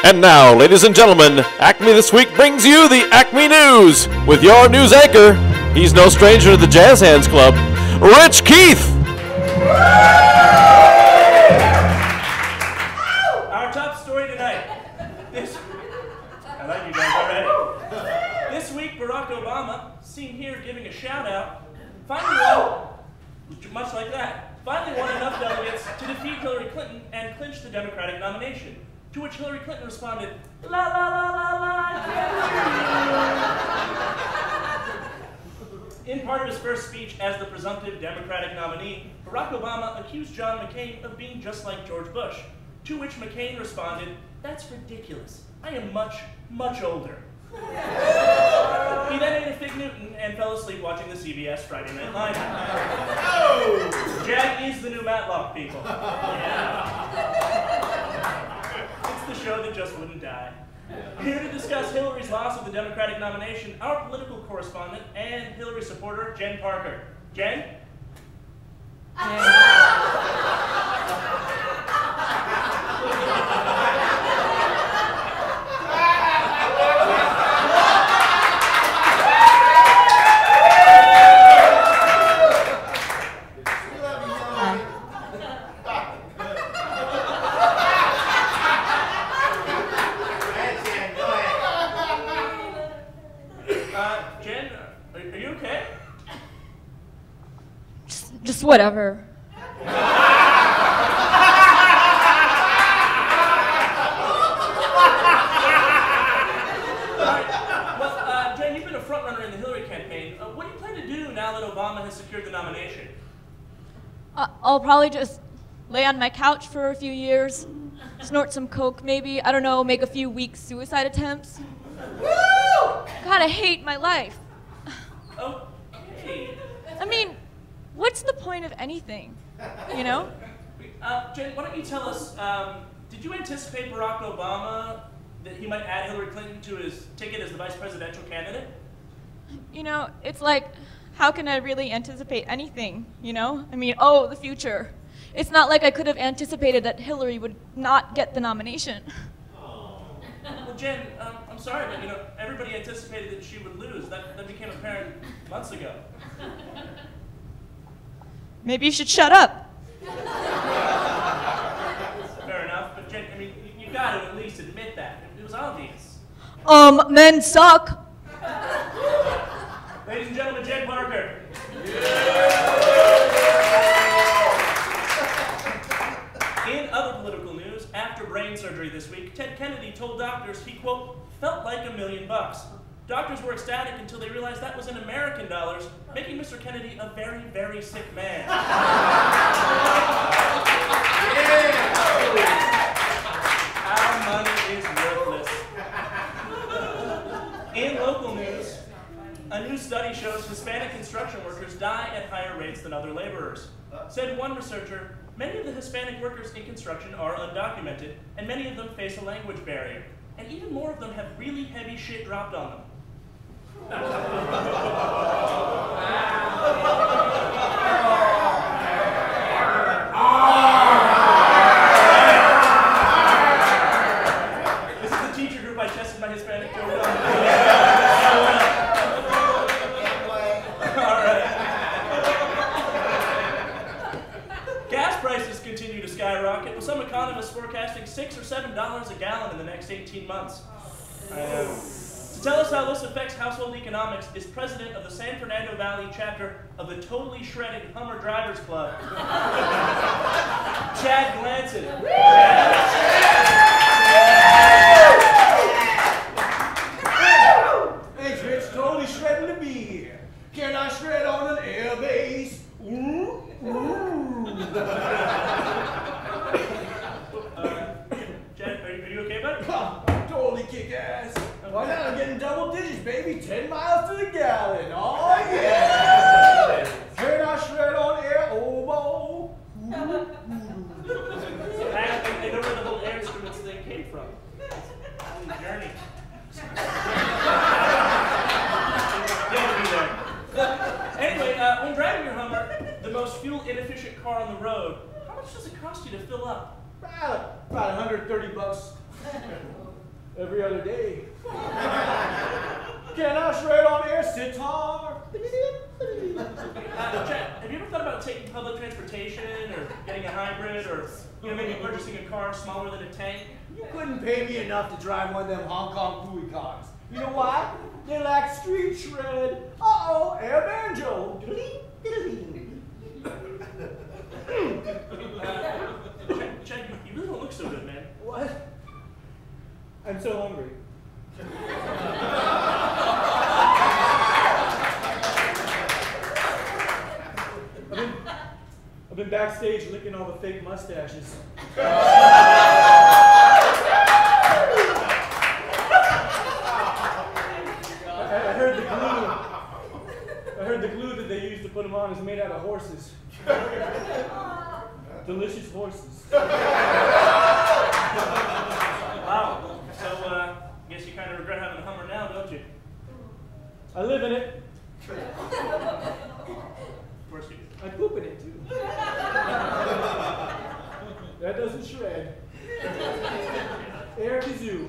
And now, ladies and gentlemen, ACME This Week brings you the ACME News with your news anchor. He's no stranger to the Jazz Hands Club, Rich Keith. Our top story tonight. I like you guys already. This week, Barack Obama, seen here giving a shout out, finally won, much like that, finally won enough delegates to defeat Hillary Clinton and clinch the Democratic nomination. To which Hillary Clinton responded, la la la la la, I can't hear you. In part of his first speech as the presumptive Democratic nominee, Barack Obama accused John McCain of being just like George Bush. To which McCain responded, that's ridiculous. I am much, much older. He then ate a Fig Newton and fell asleep watching the CBS Friday Night Live. Oh! Jag is the new Matlock, people. Yeah. It's the show that just wouldn't die. Here to discuss Hillary's loss of the Democratic nomination, our political correspondent and Hillary supporter, Jen Parker. Jen? Just whatever. Jen, you've been a frontrunner in the Hillary campaign. What do you plan to do now that Obama has secured the nomination? I'll probably just lay on my couch for a few years, snort some coke maybe, I don't know, make a few weak suicide attempts. Woo! God, I hate my life. Okay. I mean, what's the point of anything, you know? Jen, why don't you tell us, did you anticipate Barack Obama, that he might add Hillary Clinton to his ticket as the vice presidential candidate? You know, it's like, how can I really anticipate anything, you know? I mean, oh, the future. It's not like I could have anticipated that Hillary would not get the nomination. Well, Jen, I'm sorry, but you know, everybody anticipated that she would lose. That became apparent months ago. Maybe you should shut up. Fair enough, but Jen, I mean, you got to at least admit that. It was obvious. Men suck. Ladies and gentlemen, Jen Parker. In other political news, after brain surgery this week, Ted Kennedy told doctors he, quote, felt like $1 million. Doctors were ecstatic until they realized that was in American dollars, making Mr. Kennedy a very, very sick man. Our money is worthless. In local news, a new study shows Hispanic construction workers die at higher rates than other laborers. Said one researcher, many of the Hispanic workers in construction are undocumented, and many of them face a language barrier. And even more of them have really heavy shit dropped on them. This is the teacher group I tested my Hispanic children on. Alright. Gas prices continue to skyrocket, with some economists forecasting $6 or $7 a gallon in the next 18 months. I know. To tell us how this affects household economics is president of the San Fernando Valley chapter of the Totally Shredded Hummer Drivers Club, Chad Glanson. Thanks, Rich. Totally shredding to be here. Can I shred on an air base? Chad, are you okay, buddy? Totally kick ass. Why not? I'm getting double digits, baby. 10 miles to the gallon. Oh, yeah. Can I shred on air? Oboe. They know where the whole air instruments thing came from. Journey. Anyway, when driving your Hummer, the most fuel-inefficient car on the road, how much does it cost you to fill up? About $130. every other day. Can I shred on air sitar? Chad, have you ever thought about taking public transportation or getting a hybrid or maybe purchasing a car smaller than a tank? You couldn't pay me enough to drive one of them Hong Kong Fooey cars. You know why? They lack street shred. Uh-oh, air banjo. Chad, you really don't look so good, man. What? I'm so hungry. I've been backstage licking all the fake mustaches. I heard the glue that they used to put them on is made out of horses. Delicious horses. Wow. So, guess you kind of regret having a Hummer now, don't you? I live in it. Of course you do. I poop in it too. That doesn't shred. Air kazoo.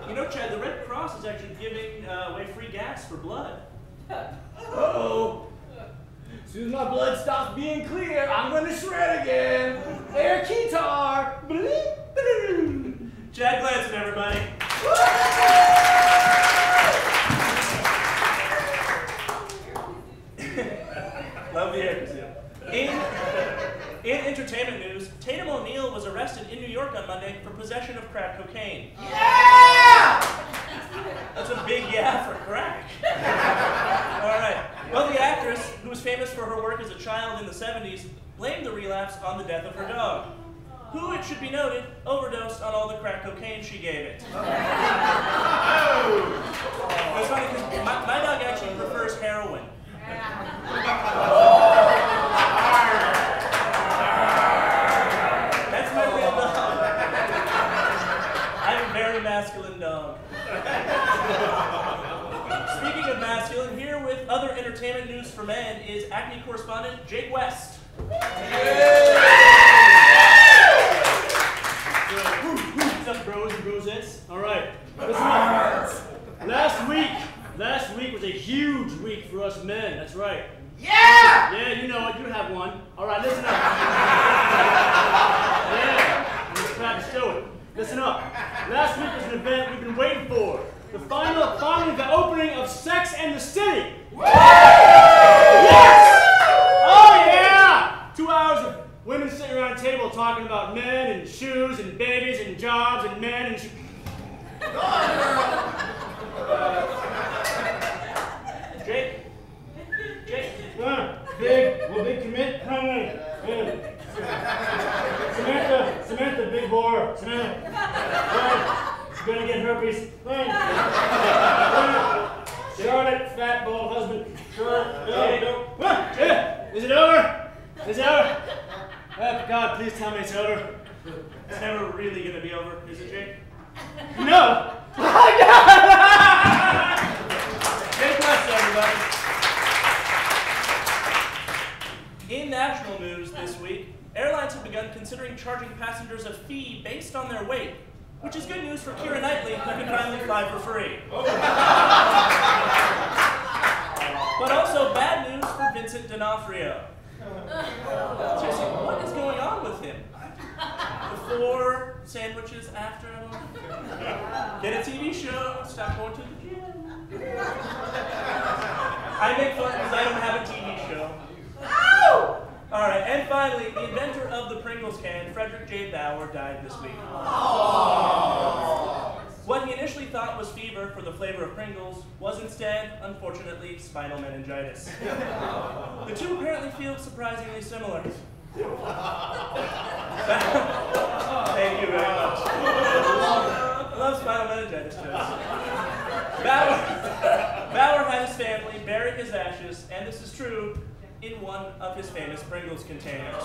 You know, Chad, the Red Cross is actually giving away free gas for blood. Uh-oh. As soon as my blood stops being clear, I'm gonna shred again. Air guitar. Chad Glanson, everybody. Love the air kazoo. In entertainment news, Tatum O'Neal was arrested in New York on Monday for possession of crack cocaine. Yeah! That's a big yeah for crack. All right. Well, the actress, who was famous for her work as a child in the 70s, blamed the relapse on the death of her dog, who, it should be noted, overdosed on all the crack cocaine she gave it. It's funny because my dog actually prefers heroin. That's my real dog. I have a very masculine dog. Speaking of masculine, here with other entertainment news for men is ACME correspondent Jake West. What's up, bros and brosettes? All right. Listen up. Last week was a huge week for us men. That's right. Yeah! Yeah, you know it. You have one. All right, listen up. Yeah, I'm just proud to show it. Listen up. Last week was an event we've been waiting for. The finally the opening of Sex and the City. Yes! Oh yeah! 2 hours of women sitting around a table talking about men and shoes and babies and jobs and men and Jake? Big commit? Samantha, big whore. Samantha. She's gonna get herpes. Charlotte, fat, bald husband. Is it over? Is it over? Oh, God, please tell me it's over. It's never really gonna be over, is it, Jake? No! Jake West, everybody. In national news this week, airlines have begun considering charging passengers a fee based on their weight, which is good news for Keira Knightley, who can finally fly for free. But also bad news for Vincent D'Onofrio. Seriously, what is going on with him? Before, sandwiches, after, get a TV show, stop going to the gym. I make fun because I don't have a TV show. All right, and finally, the inventor of the Pringles can, Frederick J. Bauer, died this week. What he initially thought was fever for the flavor of Pringles was instead, unfortunately, spinal meningitis. The two apparently feel surprisingly similar. Thank you very much. I love spinal meningitis jokes. Bauer had his family bury his ashes, and this is true, in one of his famous Pringles containers.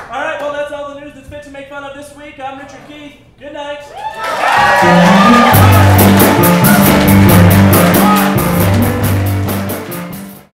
All right, well, that's all the news that's fit to make fun of this week. I'm Richard Keith. Good night.